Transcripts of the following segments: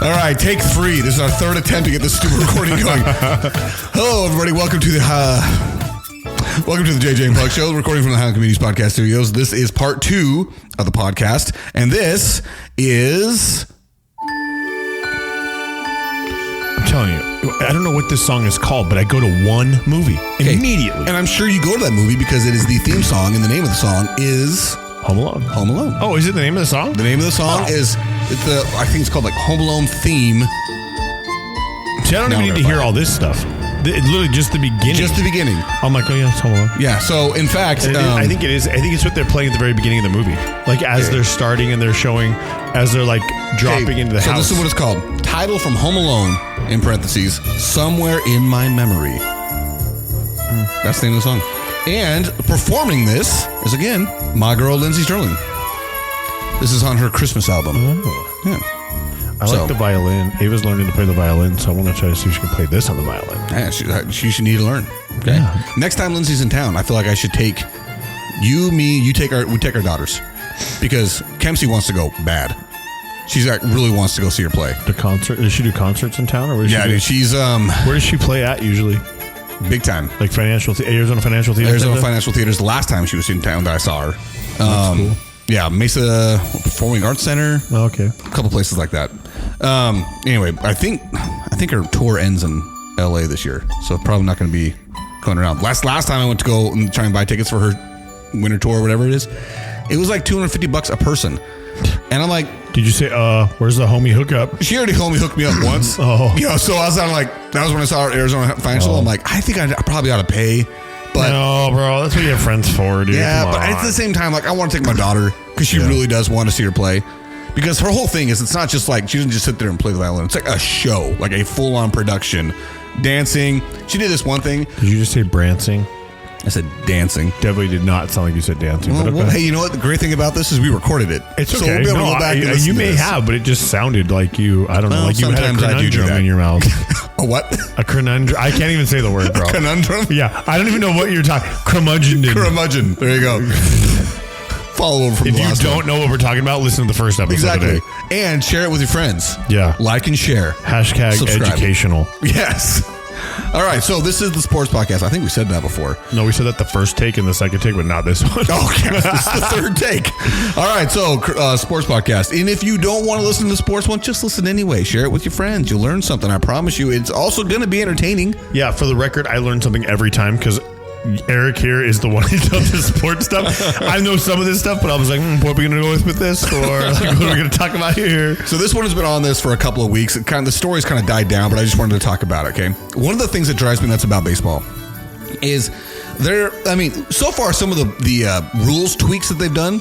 All right, take 3. This is our third attempt to get this stupid recording going. Hello, everybody. Welcome to the JJ and Plug Show, recording from the Highland Communities Podcast Studios. This is part 2 of the podcast, and this is... I'm telling you, I don't know what this song is called, but I go to one movie immediately. And I'm sure you go to that movie because it is the theme song, and the name of the song is... Home Alone. Home Alone. Oh, is it the name of the song? The name of the song is... I think it's called like Home Alone theme. See, I don't even need to hear all this stuff. It's literally just the beginning. Just the beginning. I'm like, oh yeah, it's Home Alone. Yeah. So in fact, I think it is. I think it's what they're playing at the very beginning of the movie, like as they're starting and they're showing, as they're like dropping into the house. So this is what it's called. Title from Home Alone in parentheses. Somewhere in my memory. That's the name of the song. And performing this is again my girl Lindsey Stirling. This is on her Christmas album. Oh. Yeah. I like the violin. Ava's learning to play the violin, so I want to try to see if she can play this on the violin. Yeah, she should need to learn. Okay. Yeah. Next time Lindsay's in town, I feel like I should take you, me, we take our daughters, because Kempsey wants to go bad. She's like really wants to go see her play. The concert? Does she do concerts in town, or where? She's Where does she play at usually? Big time, like Arizona Financial Theater. Arizona Financial Theater's the last time she was in town that I saw her. That's cool. Yeah, Mesa Performing Arts Center. Oh, okay. A couple places like that. Anyway, I think her tour ends in LA this year, so probably not going to be going around. Last time I went to go and try and buy tickets for her winter tour or whatever it is, it was like $250 a person. And I'm like, did you say, where's the homie hookup? She already homie hooked me up once. Oh. You know, so I was like, that was when I saw her at Arizona Financial. I'm like, I think I probably ought to pay. But no, bro, that's what you have friends for, dude. Yeah, but at the same time, like, I want to take my daughter because she really does want to see her play. Because her whole thing is, it's not just like, she doesn't just sit there and play the violin. It's like a show, like a full-on production. Dancing. She did this one thing. Did you just say brancing? I said dancing. Definitely did not sound like you said dancing. Well, hey, you know what? The great thing about this is we recorded it. It's okay. So we'll be able to go back and listen you to may this. have, but it just sounded like you, I don't know, like you had a conundrum in your mouth. A what? A conundrum. I can't even say the word, bro. Conundrum? Yeah. I don't even know what you're talking. Curmudgeon. Curmudgeon. There you go. Follow over from if the you last don't know what we're talking about, listen to the first episode. Exactly. And share it with your friends. Yeah. Like and share. Hashtag Subscribe. educational. Yes. All right, so this is the sports podcast. I think we said that before. No, we said that the first take and the second take, but not this one. Okay, this is the third take. All right, so sports podcast. And if you don't want to listen to the sports one, just listen anyway. Share it with your friends. You'll learn something. I promise you. It's also going to be entertaining. Yeah, for the record, I learn something every time because Eric here is the one who does the sports stuff. I know some of this stuff, but I was like, what are we going to go with this? Or like, what are we going to talk about here? So this one has been on this for a couple of weeks. The story's kind of died down, but I just wanted to talk about it, okay? One of the things that drives me nuts about baseball is so far some of the rules tweaks that they've done,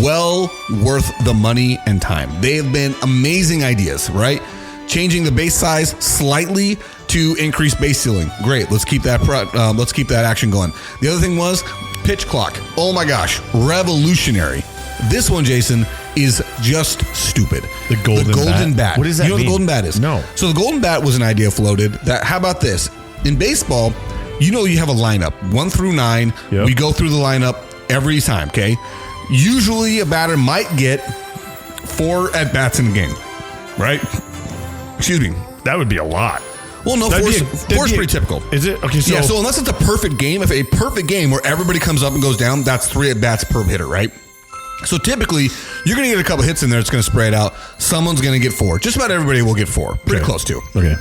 well worth the money and time. They have been amazing ideas, right? Changing the base size slightly to increase base ceiling. Great. Let's keep that action going. The other thing was pitch clock. Oh my gosh, revolutionary. This one, Jason, is just stupid. The golden bat. What does that mean? You know what the golden bat is? No. So the golden bat was an idea floated that, how about this? In baseball, you have a lineup, 1 through 9. Yep. We go through the lineup every time, okay? Usually a batter might get 4 at-bats in a game, right? Excuse me. That would be a lot. Well, no, 4 is pretty typical. Is it? Okay, so... Yeah, so unless it's a perfect game, if a perfect game where everybody comes up and goes down, that's 3 at-bats per hitter, right? So typically, you're going to get a couple hits in there. It's going to spread out. Someone's going to get 4. Just about everybody will get 4. Pretty close to. Okay.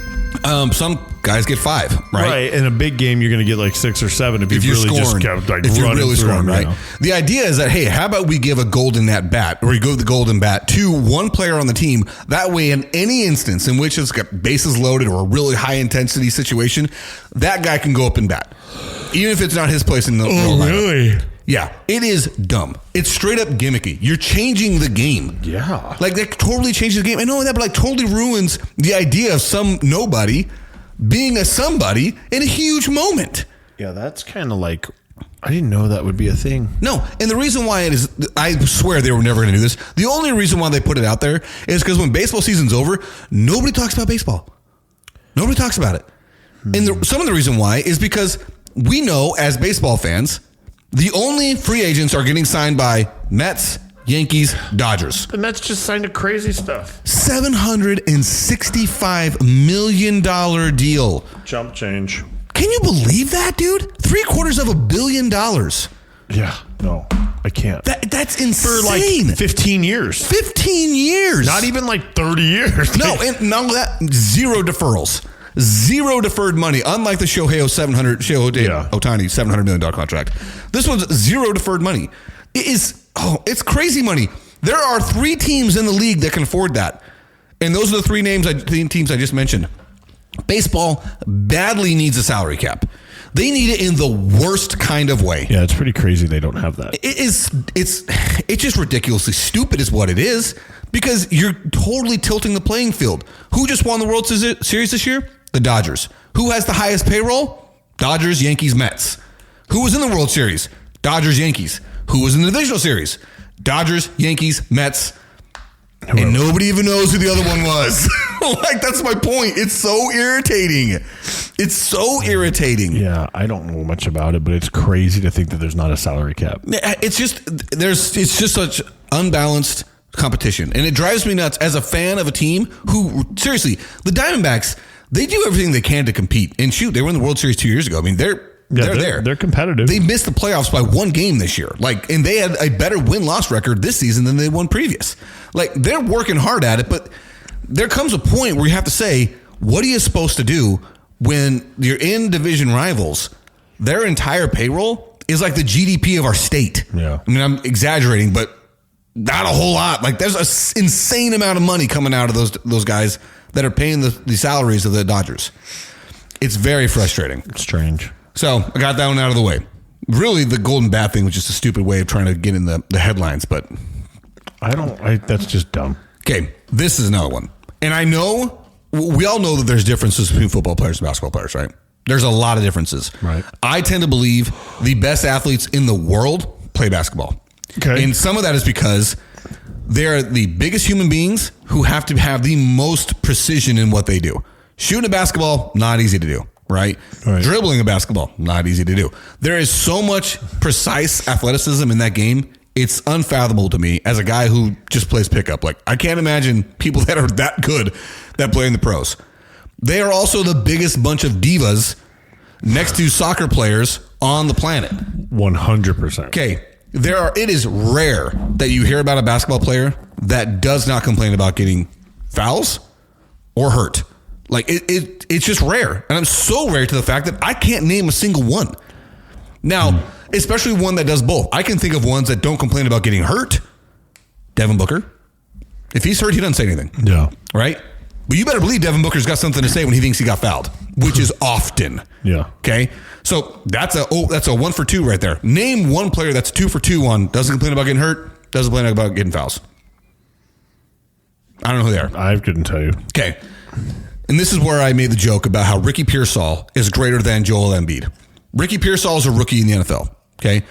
Some guys get 5, right? Right. In a big game, you're going to get like 6 or 7 if you're really scoring, just kept like if you're really through scoring, them, right? You know. The idea is that, hey, how about we give a golden at bat, or you go with the golden bat to one player on the team. That way, in any instance in which it's got bases loaded or a really high intensity situation, that guy can go up and bat, even if it's not his place in the lineup. Really? Yeah, it is dumb. It's straight up gimmicky. You're changing the game. Yeah. Like, that totally changes the game. And not only that, but like totally ruins the idea of some nobody being a somebody in a huge moment. Yeah, that's kind of like, I didn't know that would be a thing. No, and the reason why it is, I swear they were never going to do this. The only reason why they put it out there is because when baseball season's over, nobody talks about baseball. Nobody talks about it. And some of the reason why is because we know as baseball fans, the only free agents are getting signed by Mets, Yankees, Dodgers. The Mets just signed a crazy stuff. $765 million deal. Jump change. Can you believe that, dude? $750 million. Yeah, no, I can't. That's insane. For like 15 years. 15 years. Not even like 30 years. No, and none of that, zero deferrals. Zero deferred money, unlike the Shohei Ohtani $700 million contract. This one's zero deferred money. It's crazy money. There are 3 teams in the league that can afford that. And those are the 3 teams I just mentioned. Baseball badly needs a salary cap. They need it in the worst kind of way. Yeah, it's pretty crazy they don't have that. It's just ridiculously stupid is what it is, because you're totally tilting the playing field. Who just won the World Series this year? The Dodgers. Who has the highest payroll? Dodgers, Yankees, Mets. Who was in the World Series? Dodgers, Yankees. Who was in the Divisional Series? Dodgers, Yankees, Mets. Whoever. And nobody even knows who the other one was. Like, that's my point. It's so irritating. It's so irritating. Yeah, I don't know much about it, but it's crazy to think that there's not a salary cap. It's just such unbalanced competition. And it drives me nuts as a fan of a team who, seriously, the Diamondbacks, they do everything they can to compete. And shoot, they were in the World Series 2 years ago. I mean, they're there. They're competitive. They missed the playoffs by 1 game this year. And they had a better win-loss record this season than they won previous. They're working hard at it, but there comes a point where you have to say, what are you supposed to do when you're in division rivals? Their entire payroll is like the GDP of our state. Yeah. I mean, I'm exaggerating, but not a whole lot. There's an insane amount of money coming out of those guys that are paying the salaries of the Dodgers. It's very frustrating. Strange. So I got that one out of the way. Really, the Golden Bat thing was just a stupid way of trying to get in the headlines, but that's just dumb. Okay, this is another one. And I know, we all know that there's differences between football players and basketball players, right? There's a lot of differences. Right. I tend to believe the best athletes in the world play basketball. Okay. And some of that is because they're the biggest human beings who have to have the most precision in what they do. Shooting a basketball, not easy to do. Right? Dribbling a basketball, not easy to do. There is so much precise athleticism in that game. It's unfathomable to me as a guy who just plays pickup. I can't imagine people that are that good that play in the pros. They are also the biggest bunch of divas next to soccer players on the planet. 100%. Okay. It is rare that you hear about a basketball player that does not complain about getting fouls or hurt. It's just rare. And I'm so rare to the fact that I can't name a single one. Now, especially one that does both. I can think of ones that don't complain about getting hurt. Devin Booker. If he's hurt, he doesn't say anything. Yeah. Right? But you better believe Devin Booker's got something to say when he thinks he got fouled, which is often. Yeah. Okay? So that's a 1 for 2 right there. Name one player that's 2 for 2 on doesn't complain about getting hurt, doesn't complain about getting fouls. I don't know who they are. I couldn't tell you. Okay. And this is where I made the joke about how Ricky Pearsall is greater than Joel Embiid. Ricky Pearsall is a rookie in the NFL. Okay.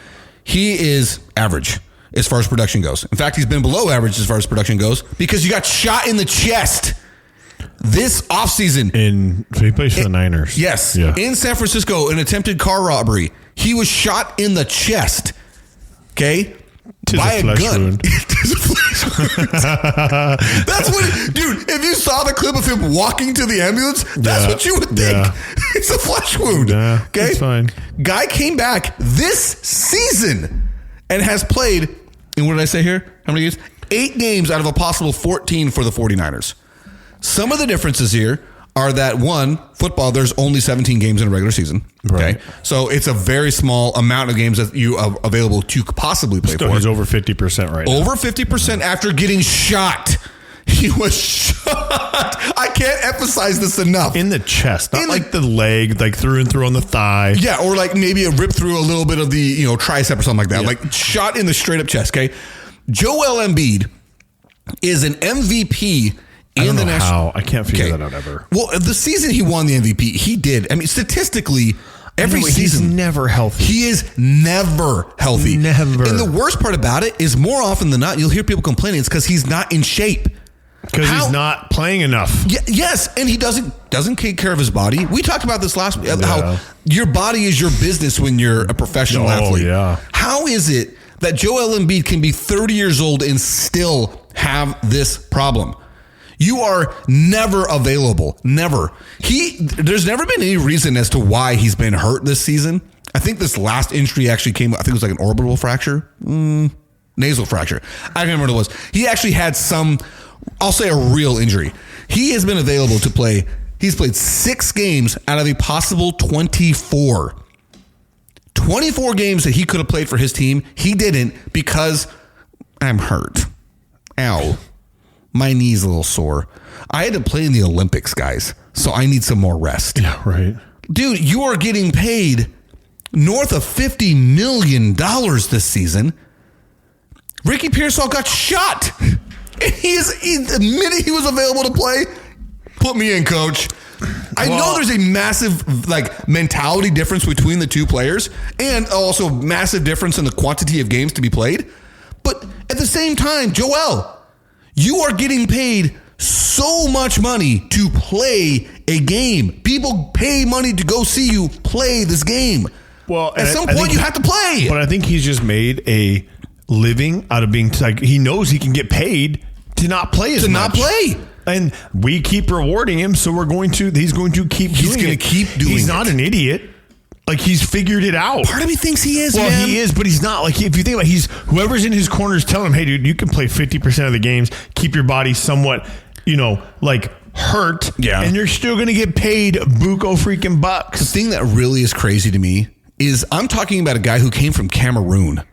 He is average as far as production goes. In fact, he's been below average as far as production goes because you got shot in the chest this offseason. So he plays for the Niners. Yes. Yeah. In San Francisco, an attempted car robbery. He was shot in the chest. Okay. By a gun. That's what, dude, if you saw the clip of him walking to the ambulance, that's what you would think. Yeah. It's a flesh wound. Yeah, okay. It's fine. Guy came back this season and has played, and what did I say here? How many games? 8 games out of a possible 14 for the 49ers. Some of the differences here are that, one, football, there's only 17 games in a regular season. Right. Okay. So it's a very small amount of games that you are available to possibly play for. He's over 50% right now. Over 50% after getting shot. He was shot. I can't emphasize this enough. In the chest, not like the leg, like through and through on the thigh. Yeah, or like maybe a rip through a little bit of the, tricep or something like that. Yeah. Like shot in the straight up chest, okay? Joel Embiid is an MVP in the national. I can't figure that out ever. Well, the season he won the MVP, he did. I mean, statistically, every season. He's never healthy. He is never healthy. Never. And the worst part about it is more often than not, you'll hear people complaining it's because he's not in shape. Because he's not playing enough. Yes, and he doesn't take care of his body. We talked about this last week, how your body is your business when you're a professional athlete. Yeah. How is it that Joel Embiid can be 30 years old and still have this problem. You are never available. Never. There's never been any reason as to why he's been hurt this season. I think this last injury actually came, I think it was like an orbital fracture. Nasal fracture. I can't remember what it was. He actually had some, I'll say a real injury. He has been available to play. He's played 6 games out of a possible 24. 24 games that he could have played for his team. He didn't because I'm hurt. Ow. My knee's a little sore. I had to play in the Olympics, guys, so I need some more rest. Yeah, right. Dude, you are getting paid north of $50 million this season. Ricky Pearsall got shot. And the minute he was available to play, put me in, coach. I know there's a massive mentality difference between the two players and also massive difference in the quantity of games to be played. But at the same time, Joel, you are getting paid so much money to play a game. People pay money to go see you play this game. Well, at some point you have to play. But I think he's just made a living out of being he knows he can get paid to not play as much. To not play. And we keep rewarding him, so he's going to keep doing it. He's going to keep doing it. He's not an idiot. He's figured it out. Part of me thinks he is, man. Well, he is, but he's not. If you think about it, whoever's in his corner is telling him, hey, dude, you can play 50% of the games, keep your body somewhat, hurt, and you're still going to get paid buco freaking bucks. The thing that really is crazy to me is I'm talking about a guy who came from Cameroon.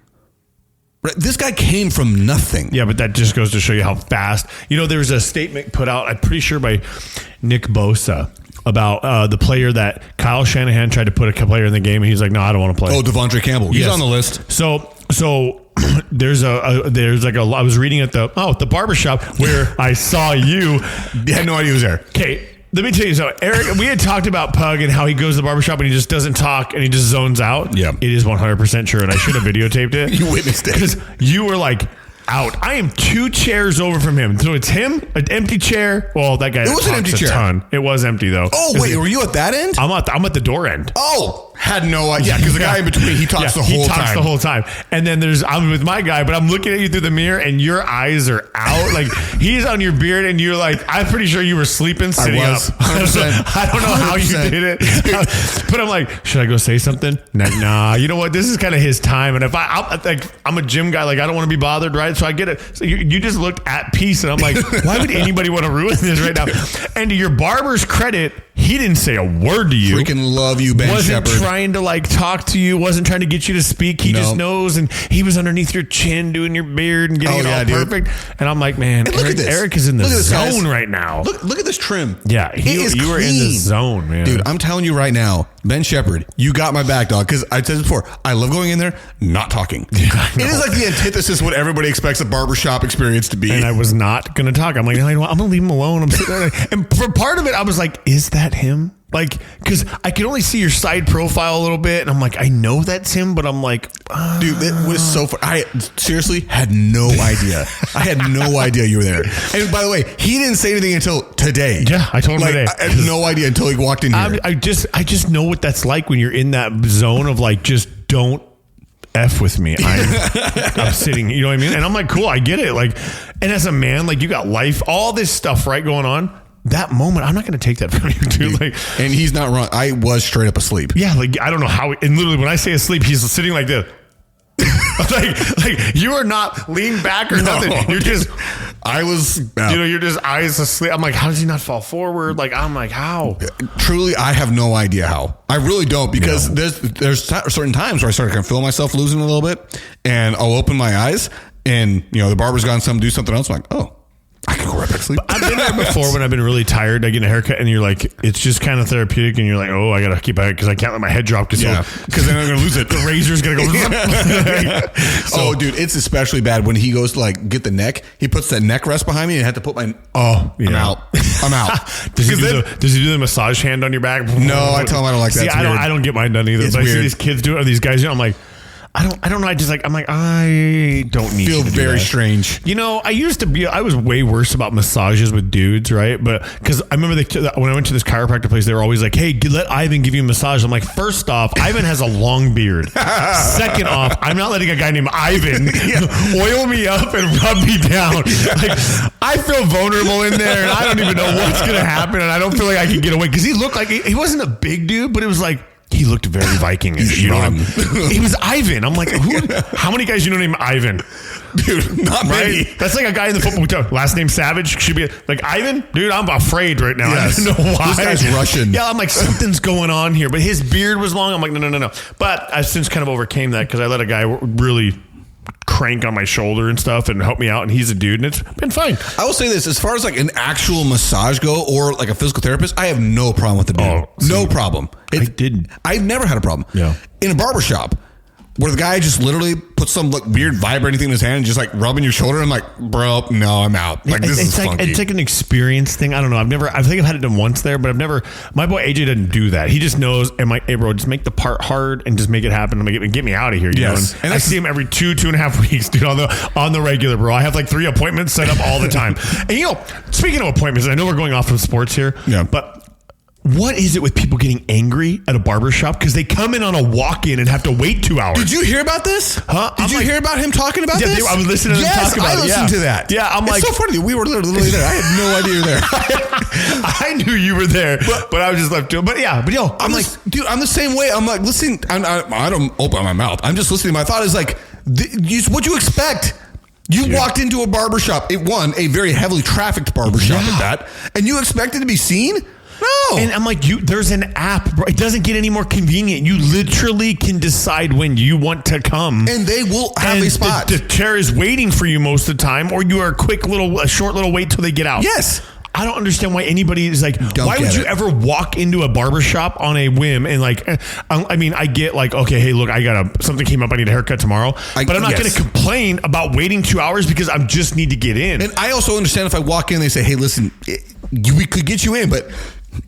Right? This guy came from nothing. Yeah, but that just goes to show you how fast. There was a statement put out, I'm pretty sure by Nick Bosa, about the player that Kyle Shanahan tried to put a player in the game, and he's like, no, I don't want to play. Oh, Devondre Campbell. He's on the list. So I was reading at the barbershop where I saw you. I had no idea he was there. Okay. Let me tell you something. Eric, we had talked about Pug and how he goes to the barbershop and he just doesn't talk and he just zones out. Yeah. It is 100% true, and I should have videotaped it. You witnessed it. Because you were out. I am 2 chairs over from him. So it's him, an empty chair. Well, that guy. It was an empty chair. Ton. It was empty though. Oh, wait, were you at that end? I'm at the door end. Oh, had no idea. Because the guy in between, he talks the whole time. He talks the whole time. And then I'm with my guy, but I'm looking at you through the mirror and your eyes are out. He's on your beard and you're I'm pretty sure you were sleeping sitting up. 100%. I don't know 100%. How you did it. But I'm like, should I go say something? Nah. You know what? This is kind of his time. And if I'm a gym guy, I don't want to be bothered, right? So I get it. So you just looked at peace and I'm like, why would anybody want to ruin this right now? And to your barber's credit, he didn't say a word to you. Freaking love you, Ben Shepherd. Wasn't trying to talk to you. Wasn't trying to get you to speak. He just knows. And he was underneath your chin doing your beard and getting it all perfect. And I'm like, man, Eric is in the zone right now. Look at this trim. Yeah, you were in the zone, man. Dude, I'm telling you right now, Ben Shepherd, you got my back, dog. Because I said this before, I love going in there, not talking. It is like the antithesis of what everybody expects a barbershop experience to be. And I was not going to talk. I'm like, I'm going to leave him alone. I'm sitting there. And for part of it, I was like, is that him? Because I could only see your side profile a little bit, and I'm like, I know that's him, but I'm like, dude, it was so fun. I seriously had no idea. I had no idea you were there. And by the way, he didn't say anything until today. Yeah, I told him today. I had no idea until he walked in here. I just know what that's like when you're in that zone of just don't F with me. I'm sitting, you know what I mean? And I'm like, cool, I get it. And as a man, you got life, all this stuff going on. That moment, I'm not going to take that from you, dude. And he's not wrong. I was straight up asleep. Yeah, I don't know how. And literally, when I say asleep, he's sitting like this. You are not leaned back or nothing. You're just. I was. You're just eyes asleep. I'm like, how does he not fall forward? I'm like, how? Truly, I have no idea how. I really don't, because there's certain times where I start to feel myself losing a little bit, and I'll open my eyes, and the barber's gone do something else. I'm like, oh. I can go right back to sleep. I've been there before when I've been really tired. I get a haircut and you're like, it's just kind of therapeutic. And you're like, oh, I got to keep it because I can't let my head drop because then I'm going to lose it. The razor's going to go. Dude, it's especially bad when he goes to get the neck. He puts that neck rest behind me and I had to put my, I'm out. Does he do the massage hand on your back? No, I tell him I don't like that. See, I don't get mine done either. But I see these kids do it or these guys, I'm like, I don't know. I don't need Feel to do very that. strange. You know, I was way worse about massages with dudes, right? But because I remember when I went to this chiropractor place, they were always like, hey, let Ivan give you a massage. I'm like, first off, Ivan has a long beard. Second off, I'm not letting a guy named Ivan oil me up and rub me down. Like, I feel vulnerable in there, and I don't even know what's going to happen, and I don't feel like I can get away. Because he looked like, he wasn't a big dude, but it was like, he looked very Viking-ish. You know what I mean? He was Ivan. I'm like, how many guys you know named Ivan? Dude, not many. Right? That's like a guy in the football team. Last name Savage should be like Ivan. Dude, I'm afraid right now. Yes. I don't know why. This guy's Russian. Yeah, I'm like, something's going on here. But his beard was long. I'm like, no. But I've since kind of overcame that because I let a guy really crank on my shoulder and stuff and help me out, and he's a dude, and it's been fine. I will say this, as far as like an actual massage go or like a physical therapist, I have no problem with the dude. No problem. I've never had a problem. Yeah. In a barbershop where the guy just literally puts some like weird vibrating thing in his hand and just like rubbing your shoulder. I'm like, bro, no, I'm out. Like this is funky. It's like an experience thing. I don't know. I think I've had it done once there, but I've never. My boy AJ doesn't do that. He just knows. And hey bro, just make the part hard and just make it happen and get me out of here. You know? And I see him every 2.5 weeks, dude, on the regular, bro. I have like 3 appointments set up all the time. And you know, speaking of appointments, I know we're going off from sports here. Yeah, but. What is it with people getting angry at a barbershop? Because they come in on a walk-in and have to wait 2 hours. Did you hear about this? Huh? Did you hear about him talking about this? I was listening to him talk about it. I listened to that. Yeah, I'm like... It's so funny. We were literally there. I had no idea you were there. I knew you were there, but I was just left to it. But yo, I'm like, dude, I'm the same way. I'm like, listening. I don't open my mouth. I'm just listening. My thought is like, what'd you expect? You walked into a barbershop. It a very heavily trafficked barbershop at that, and you expected to be seen? No. And I'm like, there's an app, bro. It doesn't get any more convenient. You literally can decide when you want to come. And they will have a spot. The chair is waiting for you most of the time, or you are a short little wait till they get out. Yes. I don't understand why anybody is like, why would you ever walk into a barbershop on a whim and like, I mean, I get like, okay, hey, look, something came up. I need a haircut tomorrow, but I'm not going to complain about waiting 2 hours because I just need to get in. And I also understand if I walk in, they say, hey, listen, we could get you in, but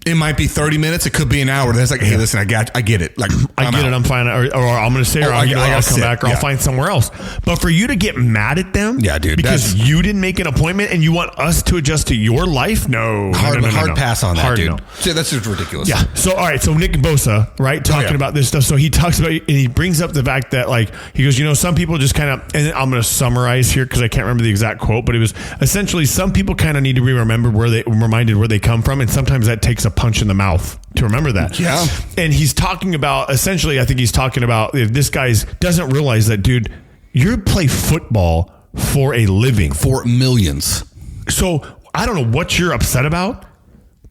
it might be 30 minutes. It could be an hour. Then it's like, hey, listen, I get it. Like, I get it. I'm fine. Or I'm going to stay, or I got to come back, or I'll find somewhere else. But for you to get mad at them, dude, because you didn't make an appointment and you want us to adjust to your life, no. Hard pass on that, hard dude. No. So that's just ridiculous. Yeah. So all right. So Nick Bosa, right, talking about this stuff. So he talks about, and he brings up the fact that like he goes, some people just kind of, and I'm going to summarize here because I can't remember the exact quote, but it was essentially some people kind of need to be reminded where they come from, and sometimes that takes a punch in the mouth to remember that. Yeah. And he's talking about, essentially, I think he's talking about if this guy doesn't realize that, dude, you play football for a living. For millions. So I don't know what you're upset about,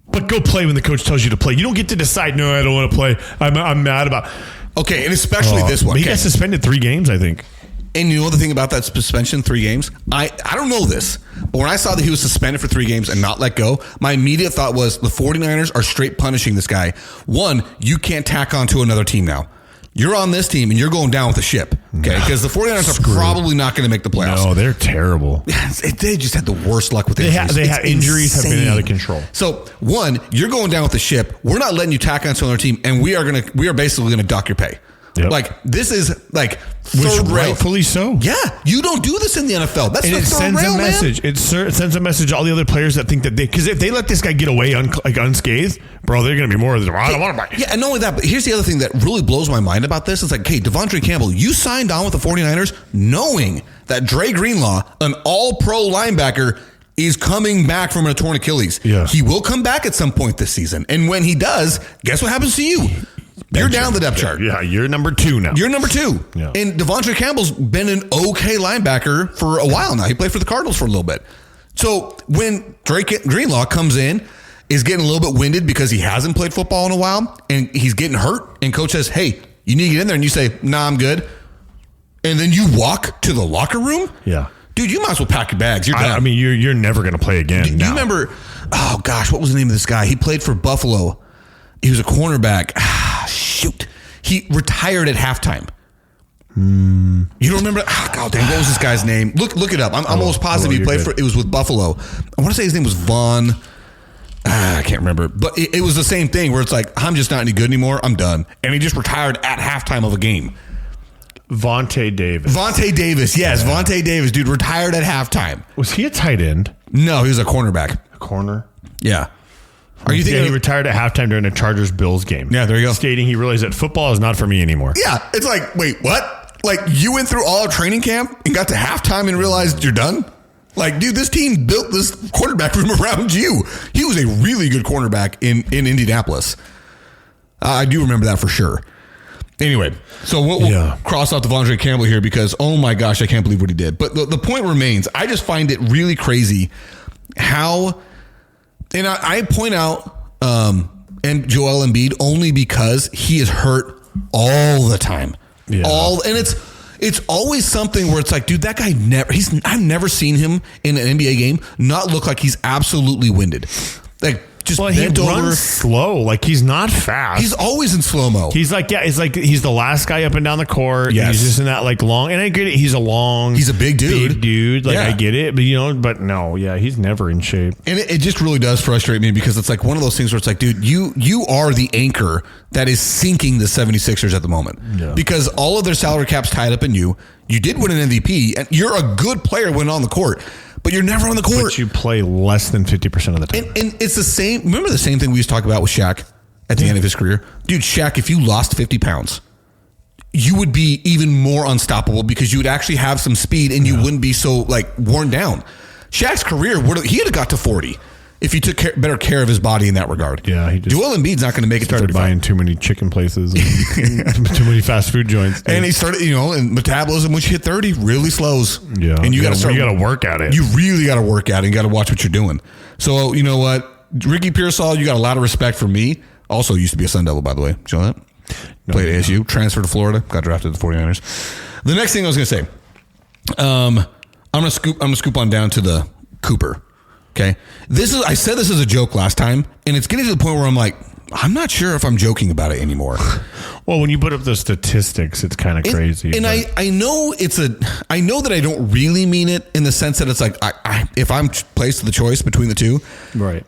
but go play when the coach tells you to play. You don't get to decide, no, I don't want to play. I'm mad about. Okay, and especially this one. He got suspended 3 games, I think. And you know the thing about that suspension, 3 games? I don't know this, but when I saw that he was suspended for 3 games and not let go, my immediate thought was the 49ers are straight punishing this guy. One, you can't tack on to another team now. You're on this team and you're going down with the ship, okay? Because the 49ers are probably not going to make the playoffs. No, they're terrible. They just had the worst luck with injuries. They have injuries have been out of control. So, one, you're going down with the ship. We're not letting you tack on to another team, and we are basically going to dock your pay. Yep. Like, this is like third rail. Rightfully so. Yeah, you don't do this in the NFL. That's the third rail, man. It sends a message to all the other players that think that because if they let this guy get away unscathed, bro, they're going to be more. I don't want to buy. Yeah, and not only that, but here's the other thing that really blows my mind about this. It's like, hey, Devontae Campbell, you signed on with the 49ers knowing that Dre Greenlaw, an all-pro linebacker, is coming back from a torn Achilles. Yeah. He will come back at some point this season. And when he does, guess what happens to you? You're down the depth chart. Yeah, you're number 2 now. You're number 2. Yeah. And Devontae Campbell's been an okay linebacker for a while now. He played for the Cardinals for a little bit. So when Drake Greenlaw comes in, is getting a little bit winded because he hasn't played football in a while, and he's getting hurt, and coach says, hey, you need to get in there, and you say, nah, I'm good. And then you walk to the locker room? Yeah. Dude, you might as well pack your bags. You're done. I mean, you're never going to play again. Do you remember, oh gosh, what was the name of this guy? He played for Buffalo. He was a cornerback. Shoot. He retired at halftime. You don't remember? God dang, what was this guy's name? Look it up. I'm almost positive he played for, it was with Buffalo. I want to say his name was Vaughn. I can't remember. But it was the same thing where it's like, I'm just not any good anymore. I'm done. And he just retired at halftime of a game. Vontae Davis. Vontae Davis, yes. Yeah. Vontae Davis, dude, retired at halftime. Was he a tight end? No, he was a cornerback. A corner? Yeah. Are you thinking he retired at halftime during a Chargers-Bills game. Yeah, there you go. Stating he realized that football is not for me anymore. Yeah, it's like, wait, what? Like, you went through all of training camp and got to halftime and realized you're done? Like, dude, this team built this quarterback room around you. He was a really good cornerback in Indianapolis. I do remember that for sure. Anyway, so we'll cross out Devondre Campbell here because, oh my gosh, I can't believe what he did. But the point remains, I just find it really crazy how, and I point out Joel Embiid only because he is hurt all the time. Yeah. And it's always something where it's like, dude, that guy I've never seen him in an NBA game not look like he's absolutely winded. Like, just he runs slow. Like, he's not fast. He's always in slow-mo. He's like, he's the last guy up and down the court. Yes. He's just in that like long, and I get it. He's a big dude. Like, I get it, but no, he's never in shape. And it just really does frustrate me because it's like one of those things where it's like, dude, you are the anchor that is sinking the 76ers at the moment because all of their salary cap's tied up in you. You did win an MVP and you're a good player when on the court. But you're never on the court. But you play less than 50% of the time. And it's the same. Remember the same thing we used to talk about with Shaq at the end of his career? Dude, Shaq, if you lost 50 pounds, you would be even more unstoppable because you would actually have some speed and you wouldn't be so like worn down. Shaq's career, he'd have got to 40 if he took better care of his body in that regard. Yeah, Joel Embiid's not going to make it to 35. Started buying too many chicken places and too many fast food joints. And he started, and metabolism, once you hit 30, really slows. Yeah. And you got to work at it. You really got to work at it and got to watch what you're doing. So, you know what? Ricky Pearsall, you got a lot of respect from me. Also used to be a Sun Devil, by the way. Did you know that? Played at ASU, transferred to Florida, got drafted to the 49ers. The next thing I was going to say, I'm going to scoop on down to the Cooper. Okay. I said this as a joke last time, and it's getting to the point where I'm like, I'm not sure if I'm joking about it anymore. Well, when you put up the statistics, it's kind of crazy. And I know I know that I don't really mean it in the sense that it's like, if I'm placed with the choice between the two, right,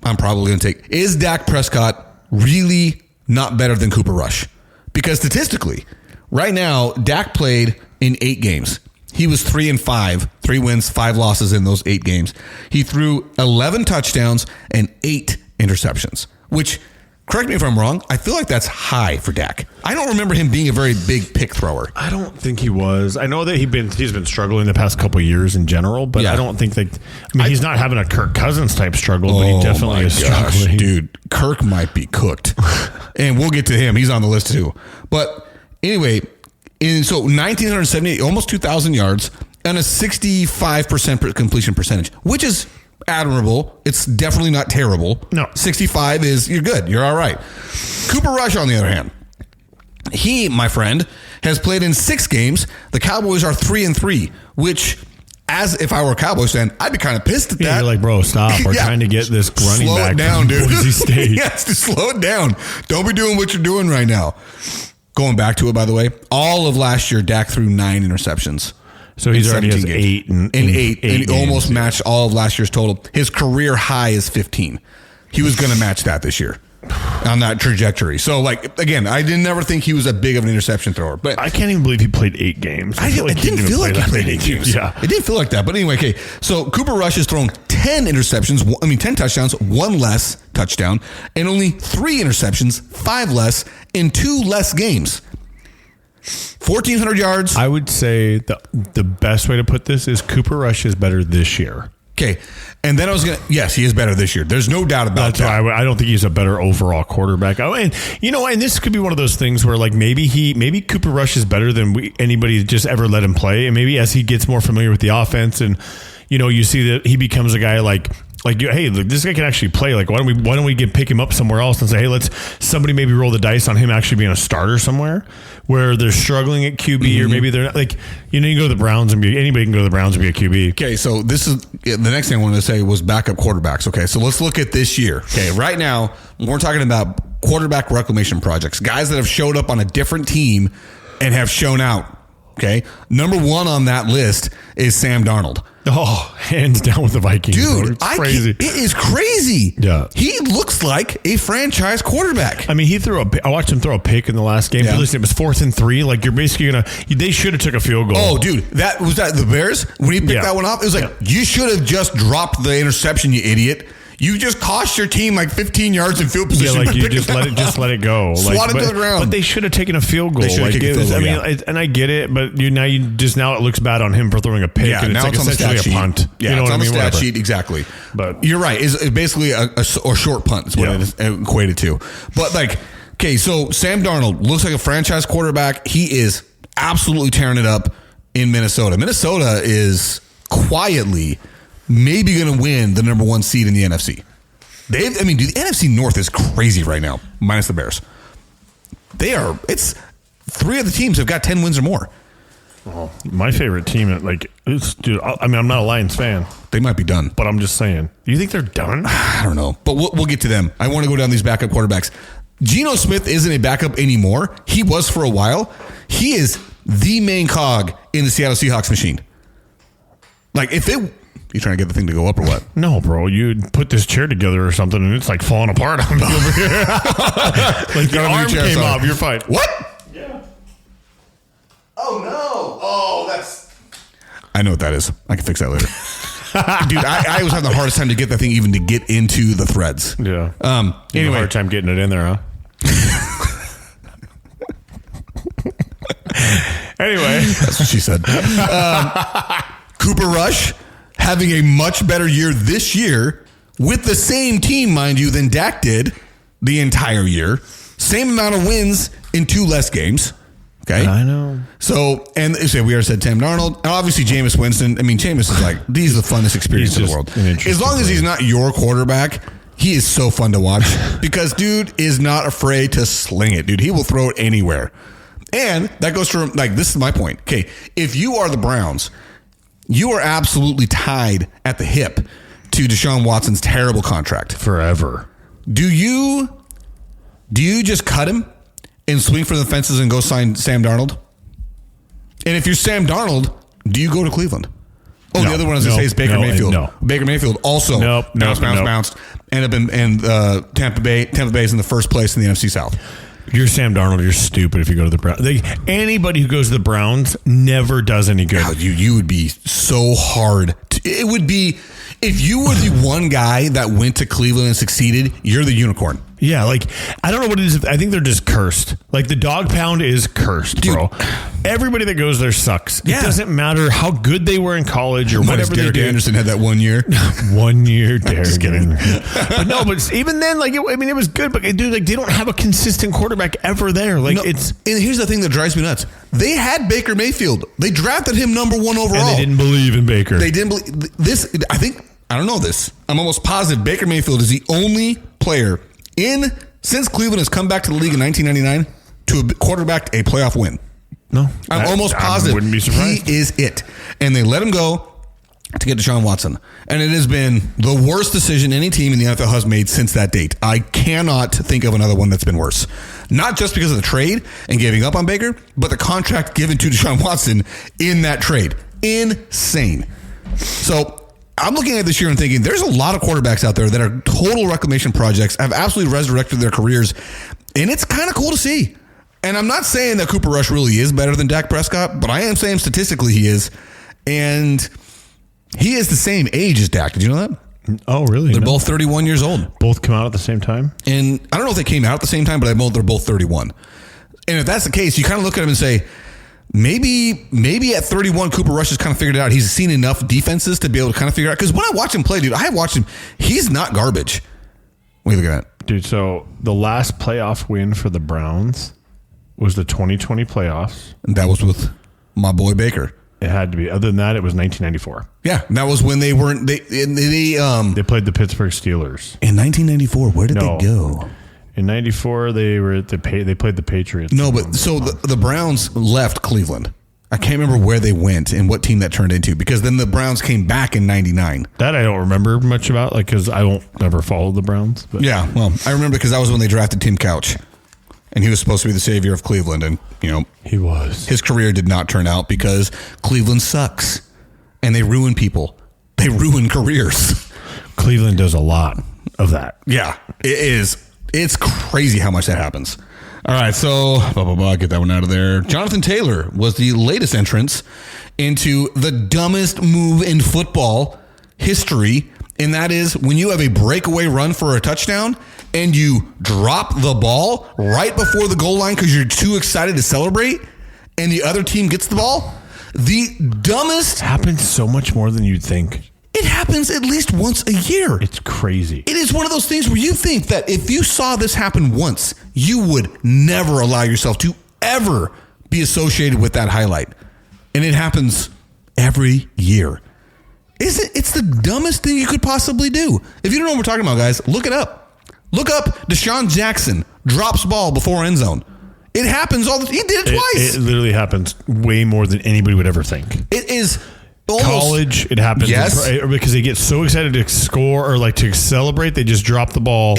I'm probably going to take, is Dak Prescott really not better than Cooper Rush? Because statistically, right now, Dak played in 8 games. He was 3-5, 3 wins, 5 losses in those 8 games. He threw 11 touchdowns and 8 interceptions, which, correct me if I'm wrong, I feel like that's high for Dak. I don't remember him being a very big pick thrower. I don't think he was. I know that he's been struggling the past couple of years in general, but I don't think that. He's not having a Kirk Cousins type struggle, but he definitely is struggling. Dude, Kirk might be cooked, and we'll get to him. He's on the list too. But anyway. So 1,978, almost 2,000 yards, and a 65% completion percentage, which is admirable. It's definitely not terrible. No. 65 you're good. You're all right. Cooper Rush, on the other hand, he, my friend, has played in 6 games. The Cowboys are 3-3, which, as if I were a Cowboys fan, I'd be kind of pissed at that. You're like, bro, stop. We're trying to get this running slow back it down, dude. Boise State. Yes, to slow it down. Don't be doing what you're doing right now. Going back to it, by the way, all of last year, Dak threw 9 interceptions. So he's already has 8 and he almost matched all of last year's total. His career high is 15. He was going to match that this year on that trajectory. So, like, again, I didn't never think he was a big of an interception thrower. But I can't even believe he played 8 games. It didn't feel like he played 8 games. Yeah. It didn't feel like that. But anyway, okay. So Cooper Rush has thrown 10 touchdowns, 1 less touchdown, and only 3 interceptions, 5 less, in 2 less games. 1,400 yards. I would say the best way to put this is Cooper Rush is better this year. Okay. And then I was going to, yes, he is better this year. There's no doubt about that. Why I don't think he's a better overall quarterback. Oh, and and this could be one of those things where like maybe Cooper Rush is better than anybody just ever let him play. And maybe as he gets more familiar with the offense and, you see that he becomes a guy like, hey, look, this guy can actually play. Like, why don't we pick him up somewhere else and say, hey, let's somebody maybe roll the dice on him actually being a starter somewhere where they're struggling at QB or maybe they're not like, you can go to the Browns and anybody can go to the Browns and be a QB. Okay, so this is the next thing I wanted to say was backup quarterbacks. Okay, so let's look at this year. Okay, right now we're talking about quarterback reclamation projects, guys that have showed up on a different team and have shown out. Okay, number 1 on that list is Sam Darnold. Oh, hands down with the Vikings, bro. Dude, It's crazy. it is crazy. Yeah. He looks like a franchise quarterback. I mean, I watched him throw a pick in the last game. Yeah. But listen, it was 4th and 3. Like, you're basically they should have took a field goal. Oh, dude, that the Bears when he picked that one off. It was like you should have just dropped the interception, you idiot. You just cost your team like 15 yards in field position. Yeah, like you just let it go. Swat it to the ground. But they should have taken a field goal. They should have taken a field goal, and I get it, but now it looks bad on him for throwing a pick. Yeah, and now it's like essentially a punt. Yeah, you know it's what on I mean? the stat Whatever. sheet, exactly. But you're right. It's basically a short punt is what it is equated to. But like, okay, so Sam Darnold looks like a franchise quarterback. He is absolutely tearing it up in Minnesota. Minnesota is quietly maybe going to win the number 1 seed in the NFC. The NFC North is crazy right now, minus the Bears. It's 3 of the teams have got 10 wins or more. Oh, my favorite team, dude. I mean, I'm not a Lions fan. They might be done, but I'm just saying. Do you think they're done? I don't know, but we'll get to them. I want to go down these backup quarterbacks. Geno Smith isn't a backup anymore. He was for a while. He is the main cog in the Seattle Seahawks machine. Like you trying to get the thing to go up or what? No, bro. You put this chair together or something, and it's like falling apart on me over here. Like the arm came off. You're fine. What? Yeah. Oh no! Oh, I know what that is. I can fix that later. Dude, I was having the hardest time to get that thing even to get into the threads. Yeah. Anyway, hard time getting it in there, huh? Anyway, that's what she said. Cooper Rush having a much better year this year with the same team, mind you, than Dak did the entire year. Same amount of wins in 2 less games. Okay. I know. So, and we already said Sam Darnold, and obviously Jameis Winston. I mean, Jameis is like, he's the funnest experience in the world. As long as he's not your quarterback, he is so fun to watch because dude is not afraid to sling it, dude. He will throw it anywhere. And that goes to, like, this is my point. Okay. If you are the Browns, you are absolutely tied at the hip to Deshaun Watson's terrible contract. Forever. Do you just cut him and swing for the fences and go sign Sam Darnold? And if you're Sam Darnold, do you go to Cleveland? Oh, the other one I was going to say is Baker Mayfield. Baker Mayfield also bounced. End up in Tampa Bay. Tampa Bay is in the first place in the NFC South. You're Sam Darnold. You're stupid if you go to the Browns. Anybody who goes to the Browns never does any good. You would be so hard. It would be, if you were the one guy that went to Cleveland and succeeded, you're the unicorn. Yeah, like, I don't know what it is. I think they're just cursed. Like, the dog pound is cursed, dude, bro. Everybody that goes there sucks. Yeah. It doesn't matter how good they were in college or whatever they do. Anderson had that 1 year. 1 year, Derek. Just kidding. But even then, like, it was good. But dude, like, they don't have a consistent quarterback ever there. Like, and here's the thing that drives me nuts. They had Baker Mayfield. They drafted him number 1 overall. And they didn't believe in Baker. They didn't believe this. I don't know this. I'm almost positive Baker Mayfield is the only player since Cleveland has come back to the league in 1999 to have quarterbacked a playoff win. No. I'm almost positive. I wouldn't be surprised. He is it. And they let him go to get Deshaun Watson. And it has been the worst decision any team in the NFL has made since that date. I cannot think of another one that's been worse. Not just because of the trade and giving up on Baker, but the contract given to Deshaun Watson in that trade. Insane. So I'm looking at this year and thinking there's a lot of quarterbacks out there that are total reclamation projects, have absolutely resurrected their careers, and it's kind of cool to see. And I'm not saying that Cooper Rush really is better than Dak Prescott, but I am saying statistically he is. And he is the same age as Dak. Did you know that? Oh, really? They're both 31 years old. Both come out at the same time? And I don't know if they came out at the same time, but they're both 31. And if that's the case, you kind of look at him and say, Maybe at 31, Cooper Rush has kind of figured it out. He's seen enough defenses to be able to kind of figure it out. Because when I watch him play, dude, I watched him. He's not garbage. What are you looking at? Dude, so the last playoff win for the Browns was the 2020 playoffs. And that was with my boy Baker. It had to be. Other than that, it was 1994. Yeah, and that was when they weren't. They played the Pittsburgh Steelers. In 1994, where did they go? In 94, they played the Patriots. No, but so the Browns left Cleveland. I can't remember where they went and what team that turned into, because then the Browns came back in 99. That I don't remember much about, like, because I don't ever follow the Browns. But. Yeah, well, I remember because that was when they drafted Tim Couch, and he was supposed to be the savior of Cleveland, and he was. His career did not turn out because Cleveland sucks, and they ruin people. they ruin careers. Cleveland does a lot of that. Yeah, it is. It's crazy how much that happens. All right, so get that one out of there. Jonathan Taylor was the latest entrance into the dumbest move in football history, and that is when you have a breakaway run for a touchdown and you drop the ball right before the goal line because you're too excited to celebrate, and the other team gets the ball. The dumbest happens so much more than you'd think. It happens at least once a year. It's crazy. It is one of those things where you think that if you saw this happen once, you would never allow yourself to ever be associated with that highlight. And it happens every year. It's the dumbest thing you could possibly do. If you don't know what we're talking about, guys, look it up. Look up DeSean Jackson drops ball before end zone. It happens all the time. He did it twice. It literally happens way more than anybody would ever think. It is almost, college, it happens. Yes. Because they get so excited to score or like to celebrate, they just drop the ball.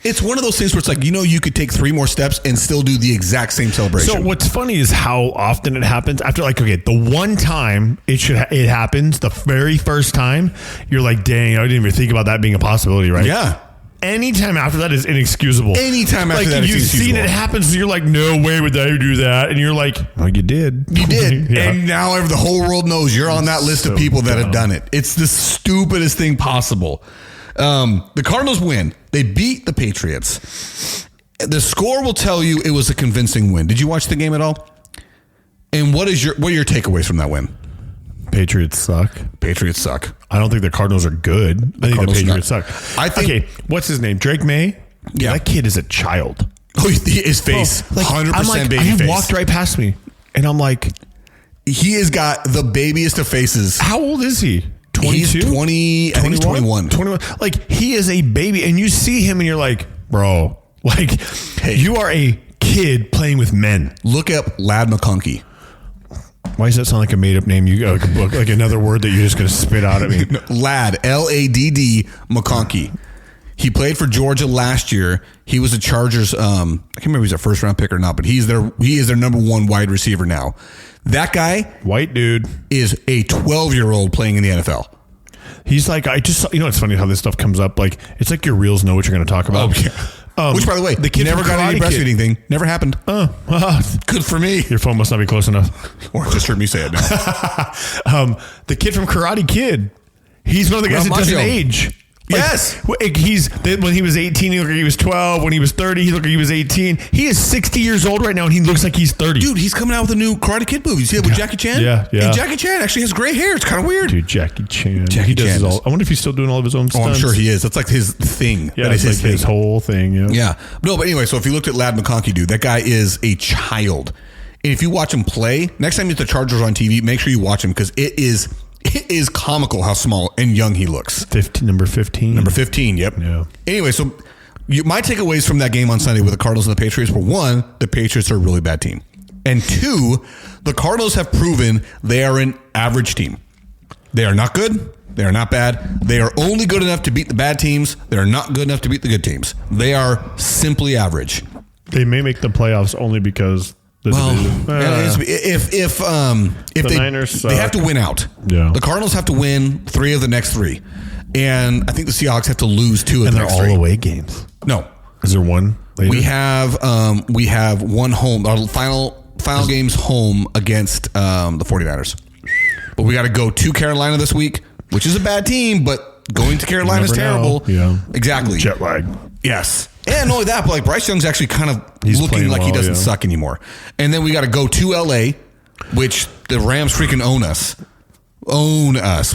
It's one of those things where it's like, you could take 3 more steps and still do the exact same celebration. So what's funny is how often it happens after the one time it happens, the very first time, you're like, dang, I didn't even think about that being a possibility, right? Yeah. Anytime after that is inexcusable. Anytime after that is you've inexcusable. seen it happen, so you're like, no way would they do that. And you're like, oh, you did. You did. Yeah. And now the whole world knows you're on that list of people that have done it. It's the stupidest thing possible. The Cardinals win. They beat the Patriots. The score will tell you it was a convincing win. Did you watch the game at all? And what are your takeaways from that win? Patriots suck. Patriots suck. I don't think the Cardinals are good. I think the Patriots suck. I think. Okay, what's his name? Drake May? Yeah. That kid is a child. Oh, his face. 100% baby face. He walked right past me. And I'm like. He has got the babiest of faces. How old is he? 22? He's 20. I think he's 21. 21. Like, he is a baby. And you see him and you're like, bro. Like, hey, you are a kid playing with men. Look up Ladd McConkey. Why does that sound like a made-up name? You like a book, like another word that you're just going to spit out at me? Ladd, Ladd McConkey. He played for Georgia last year. He was a Chargers. I can't remember if he's a first-round pick or not, but he is their number 1 wide receiver now. That guy, white dude, is a 12-year-old playing in the NFL. He's like, it's funny how this stuff comes up. Like, it's like your reels know what you're going to talk about. Oh, yeah. Which, by the way, the kid never got any breastfeeding thing. Never happened. Good for me. Your phone must not be close enough. Or just heard me say it now. The kid from Karate Kid. He's one of the guys that doesn't age. Yes. When he was 18, he looked like he was 12. When he was 30, he looked like he was 18. He is 60 years old right now, and he looks like he's 30. Dude, he's coming out with a new Karate Kid movie. You see that with Jackie Chan? Yeah. And Jackie Chan actually has gray hair. It's kind of weird. Dude, Jackie Chan. He does I wonder if he's still doing all of his own stunts. Oh, I'm sure he is. That's like his thing. Yeah, that is it's like his whole thing. Yeah. Yeah. No, but anyway, so if you looked at Ladd McConkey, dude, that guy is a child. And if you watch him play, next time you get the Chargers on TV, make sure you watch him because it is comical how small and young he looks. Number 15. Number 15, yep. Yeah. Anyway, so my takeaways from that game on Sunday with the Cardinals and the Patriots were, 1, the Patriots are a really bad team. And 2, the Cardinals have proven they are an average team. They are not good. They are not bad. They are only good enough to beat the bad teams. They are not good enough to beat the good teams. They are simply average. They may make the playoffs only because... if the Niners suck. They have to win out. Yeah. The Cardinals have to win 3 of the next 3. And I think the Seahawks have to lose 2 of the next 3. And they're all away games. No. Is there one later? We have one home. Our final game's home against the 49ers. But we got to go to Carolina this week, which is a bad team, but going to Carolina is terrible. Yeah. Exactly. Jet lag. Yes. And not only that, but like Bryce Young's actually kind of looking like he doesn't suck anymore. And then we got to go to LA, which the Rams freaking own us.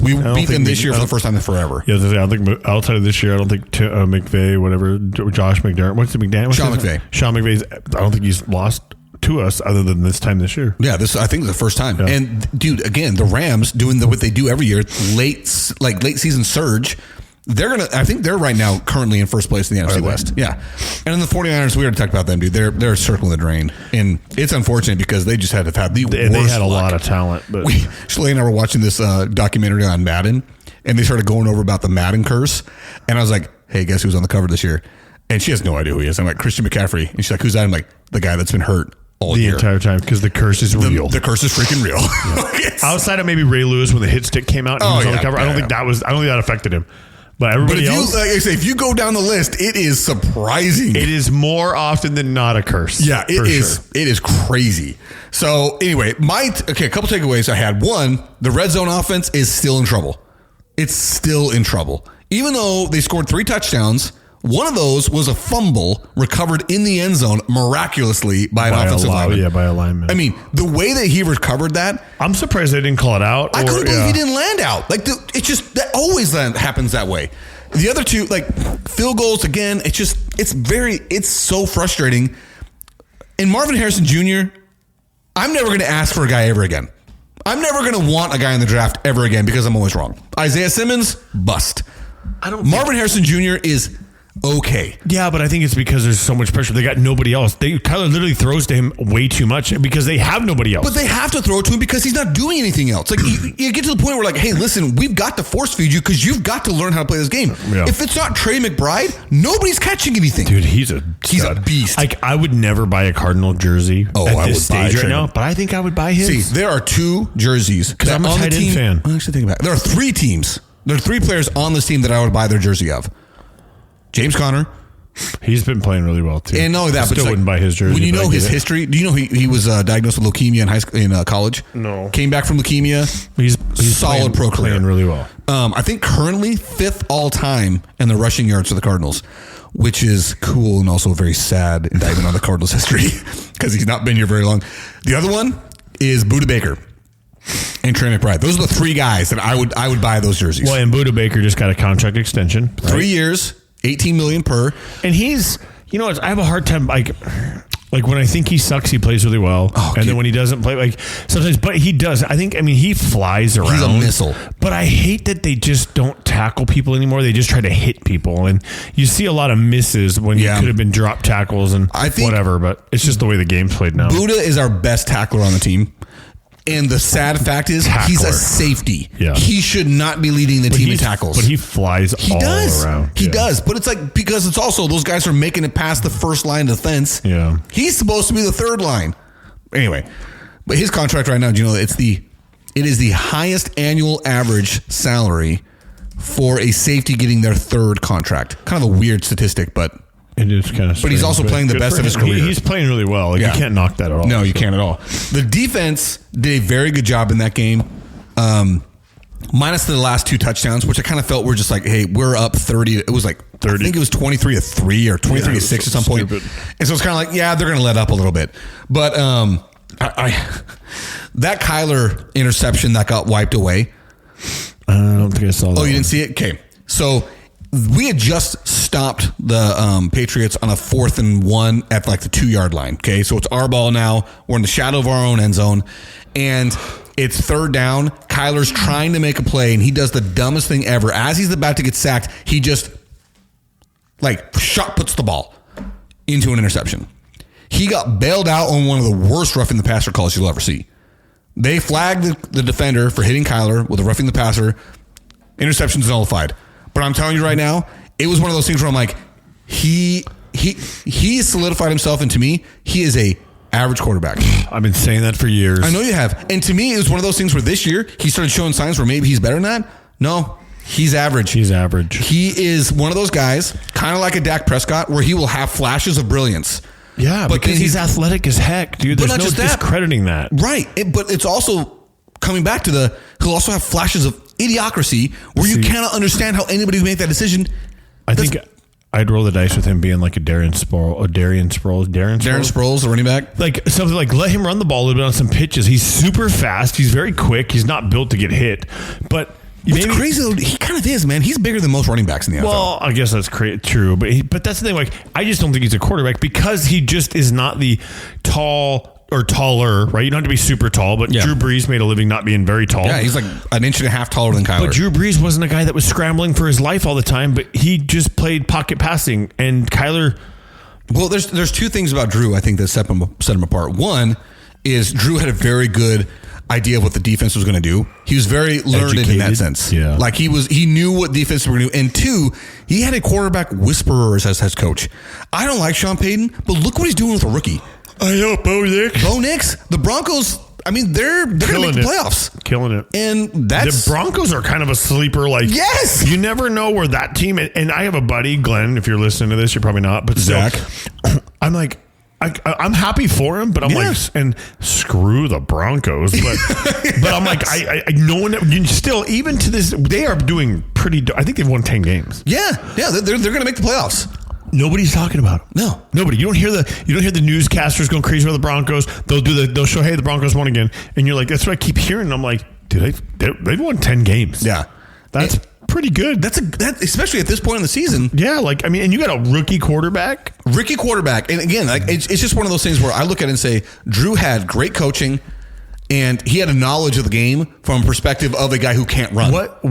We beat them this year for the first time in forever. Yeah, I don't think outside of this year, I don't think McVay, whatever, Josh McDermott, what's the McDaniel? Sean McVay. Sean McVay's, I don't think he's lost to us other than this time this year. Yeah, I think the first time. Yeah. And dude, again, the Rams doing what they do every year, late season surge. I think they're right now currently in first place in the NFC West. Yeah. And then the 49ers, we already talked about them, dude. They're circling the drain. And it's unfortunate because they just had the worst They had a lot of talent. But Shalane and I were watching this documentary on Madden, and they started going over about the Madden curse. And I was like, hey, guess who's on the cover this year? And she has no idea who he is. I'm like, Christian McCaffrey. And she's like, who's that? I'm like, the guy that's been hurt all the year. entire time because the curse is real. The curse is freaking real. Outside of maybe Ray Lewis when the hit stick came out and he was on the cover, I don't think that affected him. But everybody else, like I say, if you go down the list, it is surprising. It is more often than not a curse. Yeah, it is. Sure. It is crazy. So anyway, a couple takeaways I had. One, the red zone offense is still in trouble. It's still in trouble. Even though they scored 3 touchdowns, one of those was a fumble recovered in the end zone miraculously by an offensive lineman. Yeah, by a lineman. I mean, the way that he recovered that, I'm surprised they didn't call it out. I couldn't believe he didn't land out. Like it just that always happens that way. The other two, like field goals, again, it's so frustrating. And Marvin Harrison Jr., I'm never going to ask for a guy ever again. I'm never going to want a guy in the draft ever again because I'm always wrong. Isaiah Simmons, bust. Marvin Harrison Jr. is okay. Yeah, but I think it's because there's so much pressure. They got nobody else. Kyler literally throws to him way too much because they have nobody else. But they have to throw it to him because he's not doing anything else. Like you get to the point where like, hey, listen, we've got to force feed you because you've got to learn how to play this game. Yeah. If it's not Trey McBride, nobody's catching anything. Dude, he's a beast. Like I would never buy a Cardinal jersey at this stage right now, but I think I would buy his. See, there are 2 jerseys because I'm a tight end fan. I actually think about it. There are 3 teams. There are 3 players on this team that I would buy their jersey of. James Conner. He's been playing really well too. And not only that, but still wouldn't buy his jersey. When you know his history, do you know he was diagnosed with leukemia in college? No. Came back from leukemia. He's solid pro career. Playing really well. I think currently 5th all time in the rushing yards for the Cardinals, which is cool and also a very sad indictment on the Cardinals' history because he's not been here very long. The other one is Budda Baker and Trey McBride. Those are the 3 guys that I would buy those jerseys. Well, and Budda Baker just got a contract extension. Right? 3 years. $18 million per. And he's, I have a hard time, like when I think he sucks, he plays really well. Oh, and then when he doesn't play, like sometimes, but he does. He flies around. He's a missile. But I hate that they just don't tackle people anymore. They just try to hit people. And you see a lot of misses when you could have been drop tackles and whatever, but it's just the way the game's played now. Budda is our best tackler on the team. And the sad fact is he's a safety. Yeah. He should not be leading the team in tackles. But he flies around. He does. But it's like because it's also those guys are making it past the first line of defense. Yeah. He's supposed to be the 3rd line. Anyway, but his contract right now, do you know it is the highest annual average salary for a safety getting their 3rd contract. Kind of a weird statistic, but it is kind of strange, but he's also playing the best of his career. He's playing really well. You can't knock that at all. No, you can't at all. The defense did a very good job in that game. Minus the last 2 touchdowns, which I kind of felt were just like, hey, we're up 30. It was like 30. I think it was 23-3 or 23-6 at some point. Stupid. And so it's kind of like, yeah, they're going to let up a little bit. But that Kyler interception that got wiped away. I don't think I saw that. Oh, you didn't see it? Okay. So we had just stopped the Patriots on a 4th and 1 at like the 2-yard line. Okay, so it's our ball now. We're in the shadow of our own end zone, and it's 3rd down. Kyler's trying to make a play, and he does the dumbest thing ever. As he's about to get sacked, he just puts the ball into an interception. He got bailed out on one of the worst roughing the passer calls you'll ever see. They flagged the defender for hitting Kyler with a roughing the passer. Interception's nullified. But I'm telling you right now, it was one of those things where I'm like, he solidified himself, and to me, he is a average quarterback. I've been saying that for years. I know you have. And to me, it was one of those things where this year, he started showing signs where maybe he's better than that. No, he's average. He's average. He is one of those guys, kind of like a Dak Prescott, where he will have flashes of brilliance. Yeah, but because he's athletic as heck, dude. There's no discrediting that. Right. But it's also coming back to he'll also have flashes of idiocracy where you cannot understand how anybody would make that decision. I think I'd roll the dice with him being like a Darren Sproles, the running back. Like something like let him run the ball a little bit on some pitches. He's super fast. He's very quick. He's not built to get hit. But what's crazy though, he kind of is, man. He's bigger than most running backs in the NFL. Well, I guess that's true. But that's the thing. Like, I just don't think he's a quarterback because he just is not the tall or taller, right? You don't have to be super tall, but Drew Brees made a living not being very tall. Yeah, he's like an inch and a half taller than Kyler. But Drew Brees wasn't a guy that was scrambling for his life all the time, but he just played pocket passing. And Kyler... Well, there's 2 things about Drew I think that set him apart. One is Drew had a very good idea of what the defense was going to do. He was very learned in that sense. Yeah. Like he knew what defense were going to do. And 2, he had a quarterback whisperer as coach. I don't like Sean Payton, but look what he's doing with a rookie. I know, Bo Nix. Bo Nix, the Broncos. I mean, they're going to make the playoffs. Killing it. And that's... The Broncos are kind of a sleeper. Like, yes! You never know where that team... And I have a buddy, Glenn, if you're listening to this, you're probably not. But Zach. Still, I'm like... I'm happy for him, but I'm like, and screw the Broncos. But but I'm like, I no one still, even to this, they are doing pretty. I think they've won 10 games. Yeah, they're going to make the playoffs. Nobody's talking about it. No, nobody. You don't hear the newscasters going crazy about the Broncos. They'll show, hey, the Broncos won again, and you're like, that's what I keep hearing. And I'm like, dude, they've won 10 games. Yeah, that's pretty good. That especially at this point in the season. Yeah, like, I mean, and you got a rookie quarterback. And again, like, it's just one of those things where I look at it and say, Drew had great coaching, and he had a knowledge of the game from a perspective of a guy who can't run. What